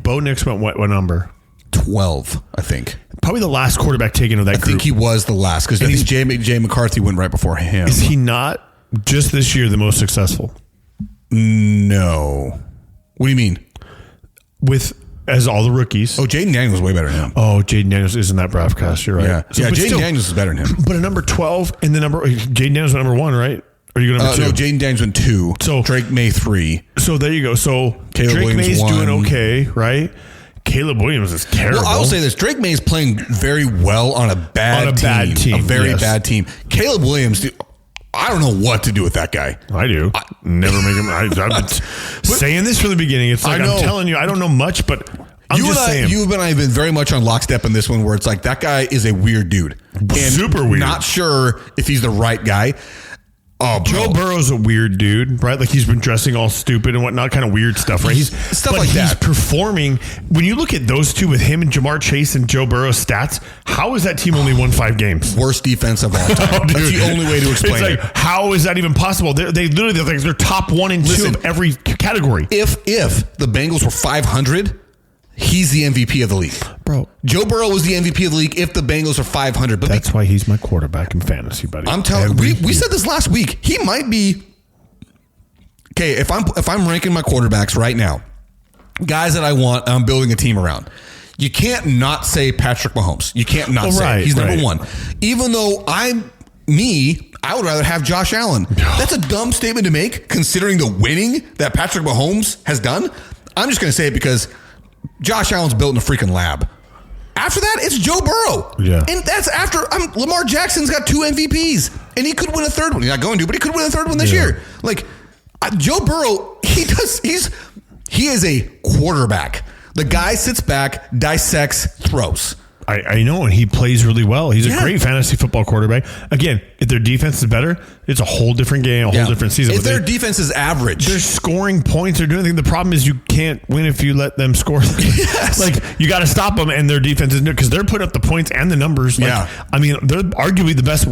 Bo Nix went what number? 12, I think. Probably the last quarterback taken of that group. I think he was the last, because I think Jay McCarthy went right before him. Is he not just this year the most successful? No. What do you mean? As all the rookies. Oh, Jaden Daniels was way better than him. Oh, Jaden Daniels isn't that broadcast. You're right. Yeah, Jaden Daniels is better than him. But a number 12 and the number... Jaden Daniels went number 1, right? Or are you going number 2? No, Jaden Daniels went 2. So Drake May 3. So there you go. So Caleb Drake Williams May's 1. doing okay, right? Caleb Williams is terrible. Well, I'll say this. Drake May is playing very well on a bad team. A very bad team. Caleb Williams... Dude, I don't know what to do with that guy. I do. Never make him... I've been saying this from the the beginning. It's like, I'm telling you, I don't know much, but... You and I have been very much on lockstep in this one, where it's like, that guy is a weird dude. And super weird. Not sure if he's the right guy. Oh, Joe Burrow's a weird dude, right? Like, he's been dressing all stupid and whatnot, kind of weird stuff, right? He's performing. When you look at those two with him and Jamar Chase and Joe Burrow's stats, how is that team only won 5 games? Worst defense of all time. That's the only way to explain it. It's like, how is that even possible? They literally, they're top 1 and 2 of every category. If the Bengals were 500, he's the MVP of the league. Bro, Joe Burrow was the MVP of the league if the Bengals are 500. But that's why he's my quarterback in fantasy, buddy. I'm telling you, we said this last week. He might be... Okay, if I'm ranking my quarterbacks right now, guys that I want, I'm building a team around. You can't not say Patrick Mahomes. You can't not say it. He's number 1. Even though I would rather have Josh Allen. That's a dumb statement to make, considering the winning that Patrick Mahomes has done. I'm just going to say it because Josh Allen's built in a freaking lab. After that, it's Joe Burrow. Yeah. And that's after Lamar Jackson's got 2 MVPs. And he could win a third one. He's not going to, but he could win a third one this year. Like, Joe Burrow, he is a quarterback. The guy sits back, dissects, throws. I know, and he plays really well. He's a great fantasy football quarterback. Again, if their defense is better, it's a whole different game, a whole different season. If their defense is average, they're scoring points, they're doing anything. The problem is you can't win if you let them score. Like, you got to stop them, and their defense is because they're putting up the points and the numbers. Like, I mean, they're arguably the best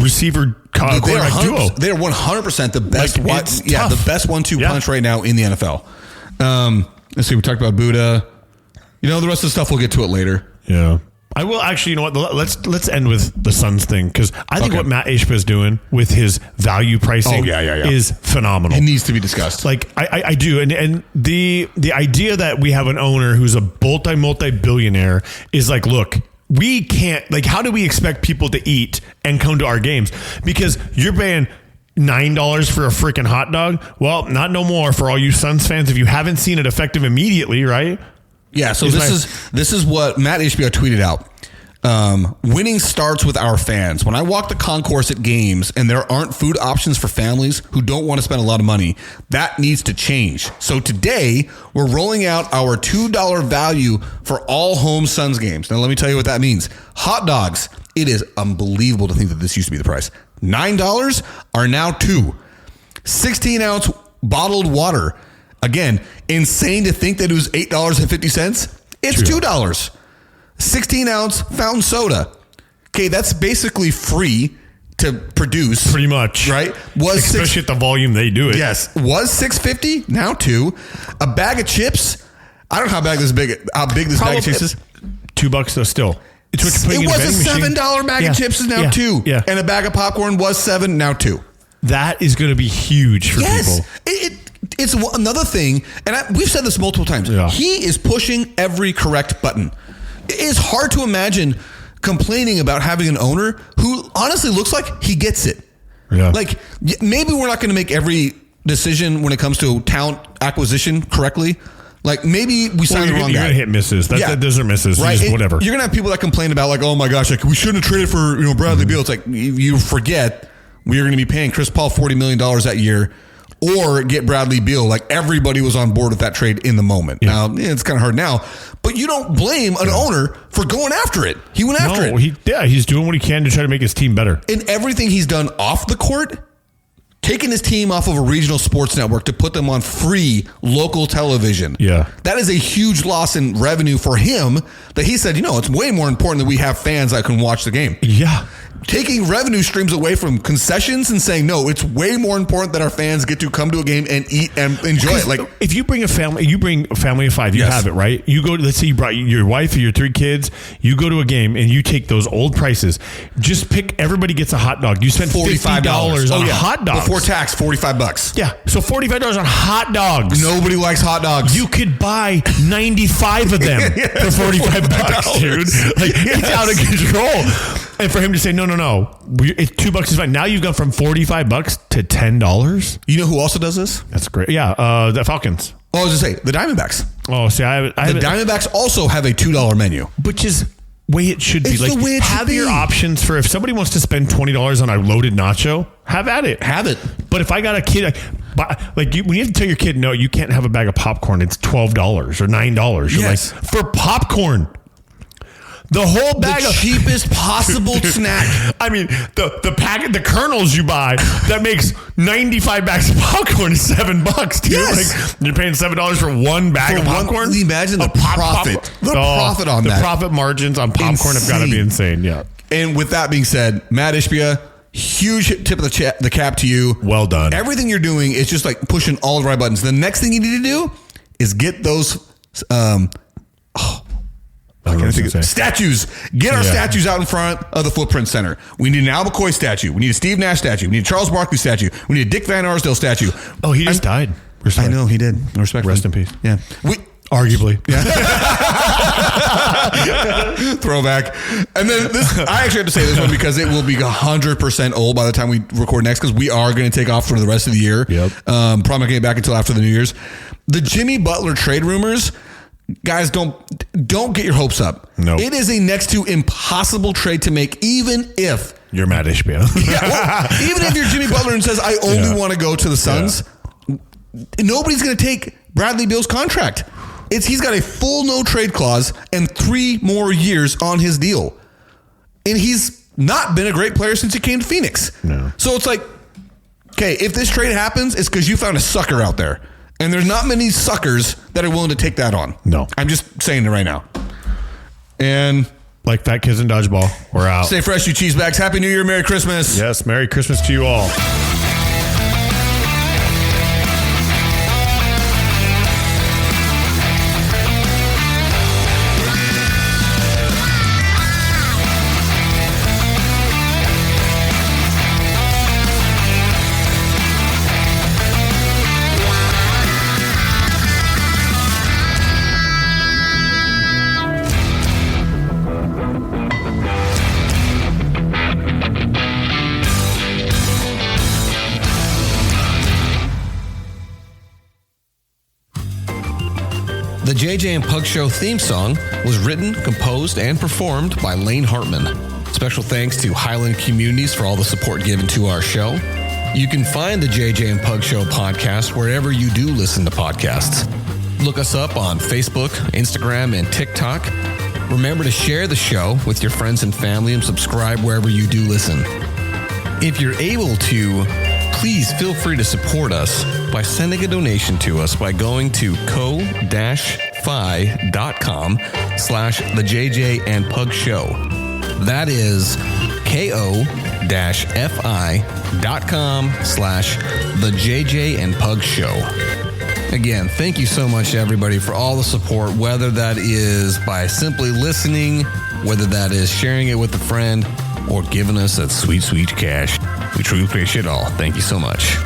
receiver quarterback duo. They're 100% the best. Like, the best 1-2 punch right now in the NFL. Let's see. We talked about Buddha. The rest of the stuff we'll get to it later. Yeah. I will actually, you know what? Let's end with the Suns thing, because I think what Matt Ishbia is doing with his value pricing is phenomenal. It needs to be discussed. Like, I do, and the idea that we have an owner who's a multi-billionaire is like, look, we can't, like, how do we expect people to eat and come to our games? Because you're paying $9 for a freaking hot dog. Well, not no more for all you Suns fans if you haven't seen it effective immediately, right? Yeah, so this is what Matt Ishbia tweeted out. Winning starts with our fans. When I walk the concourse at games and there aren't food options for families who don't want to spend a lot of money, that needs to change. So today, we're rolling out our $2 value for all home Suns games. Now, let me tell you what that means. Hot dogs. It is unbelievable to think that this used to be the price. $9 are now $2. 16-ounce bottled water. Again, insane to think that it was $8.50. It's $2. 16-ounce fountain soda. Okay, that's basically free to produce. Pretty much. Right? Especially at the volume they do it. Yes. Was $6.50, now $2. A bag of chips. I don't know how big this bag of chips is. $2 though still. It was a $7 bag of chips is now $2. Yeah. And a bag of popcorn was $7, now $2. That is going to be huge for people. It's another thing, and we've said this multiple times. Yeah. He is pushing every correct button. It is hard to imagine complaining about having an owner who honestly looks like he gets it. Yeah. Like, maybe we're not going to make every decision when it comes to talent acquisition correctly. Like, maybe we signed the wrong guy. You're going to hit misses. Those are misses. Right. Just whatever. You're going to have people that complain about, like, oh my gosh, like, we shouldn't have traded for Bradley Beal. It's like, you forget we are going to be paying Chris Paul $40 million that year, or get Bradley Beal. Like, everybody was on board with that trade in the moment. Yeah. Now, it's kind of hard now, but you don't blame an owner for going after it. He went after it. He's doing what he can to try to make his team better. And everything he's done off the court, taking his team off of a regional sports network to put them on free local television. Yeah. That is a huge loss in revenue for him that he said, it's way more important that we have fans that can watch the game. Yeah. Taking revenue streams away from concessions and saying, no, it's way more important that our fans get to come to a game and eat and enjoy it. Like, if you bring a family of 5, you have it, right? You go to, let's say you brought your wife or your 3 kids, you go to a game and you take those old prices. Just pick, everybody gets a hot dog. You spend $50 on a hot dog. Before tax, $45. Yeah. So $45 on hot dogs. Nobody likes hot dogs. You could buy 95 of them for $45, dude. Like, it's out of control. And for him to say, no, it's $2 is fine. Now you've gone from $45 to $10. You know who also does this? That's great. Yeah, the Falcons. Oh, I was going to say, the Diamondbacks. Oh, see, the Diamondbacks also have a $2 menu. Which is way it should be. It's the way it should have be. your options for if somebody wants to spend $20 on a loaded nacho, have at it. Have it. But if I got a kid, when you have to tell your kid, no, you can't have a bag of popcorn. It's $12 or $9. You're Yes. like, for popcorn. The whole bag the of cheapest possible snack. I mean, the packet, the kernels you buy that makes 95 bags of popcorn is $7, dude. Yes. Like, you're paying $7 for one bag of popcorn. Imagine the profit. Profit on that. The profit margins on popcorn have got to be insane. Yeah. And with that being said, Matt Ishbia, huge tip of the cap to you. Well done. Everything you're doing is just like pushing all the right buttons. The next thing you need to do is get those. Statues. Get our statues out in front of the Footprint Center. We need an Al McCoy statue. We need a Steve Nash statue. We need a Charles Barkley statue. We need a Dick Van Arsdale statue. Oh, he just died. I know he did. Respect. Rest in peace. Yeah. Arguably. Yeah. Throwback. And then I actually have to say this one because it will be 100% old by the time we record next, because we are going to take off for the rest of the year. Yep. Probably not getting back until after the New Year's. The Jimmy Butler trade rumors. Guys, don't get your hopes up. No. It is a next to impossible trade to make, even if you're Matt Ishbia. even if you're Jimmy Butler and says, I only want to go to the Suns, nobody's going to take Bradley Beal's contract. He's got a full no trade clause and 3 more years on his deal. And he's not been a great player since he came to Phoenix. No. So it's like, okay, if this trade happens, it's because you found a sucker out there. And there's not many suckers that are willing to take that on. No. I'm just saying it right now. And like fat kids in dodgeball, we're out. Stay fresh, you cheese bags. Happy New Year. Merry Christmas. Yes, Merry Christmas to you all. The JJ and Pug Show theme song was written, composed, and performed by Lane Hartman. Special thanks to Highland Communities for all the support given to our show. You can find the JJ and Pug Show podcast wherever you do listen to podcasts. Look us up on Facebook, Instagram, and TikTok. Remember to share the show with your friends and family and subscribe wherever you do listen. If you're able to, please feel free to support us by sending a donation to us by going to ko-fi.com/the JJ and Pug Show. That is ko-fi.com/the JJ and Pug Show. Again, thank you so much to everybody for all the support, whether that is by simply listening, whether that is sharing it with a friend, or giving us that sweet, sweet cash. We truly appreciate it all. Thank you so much.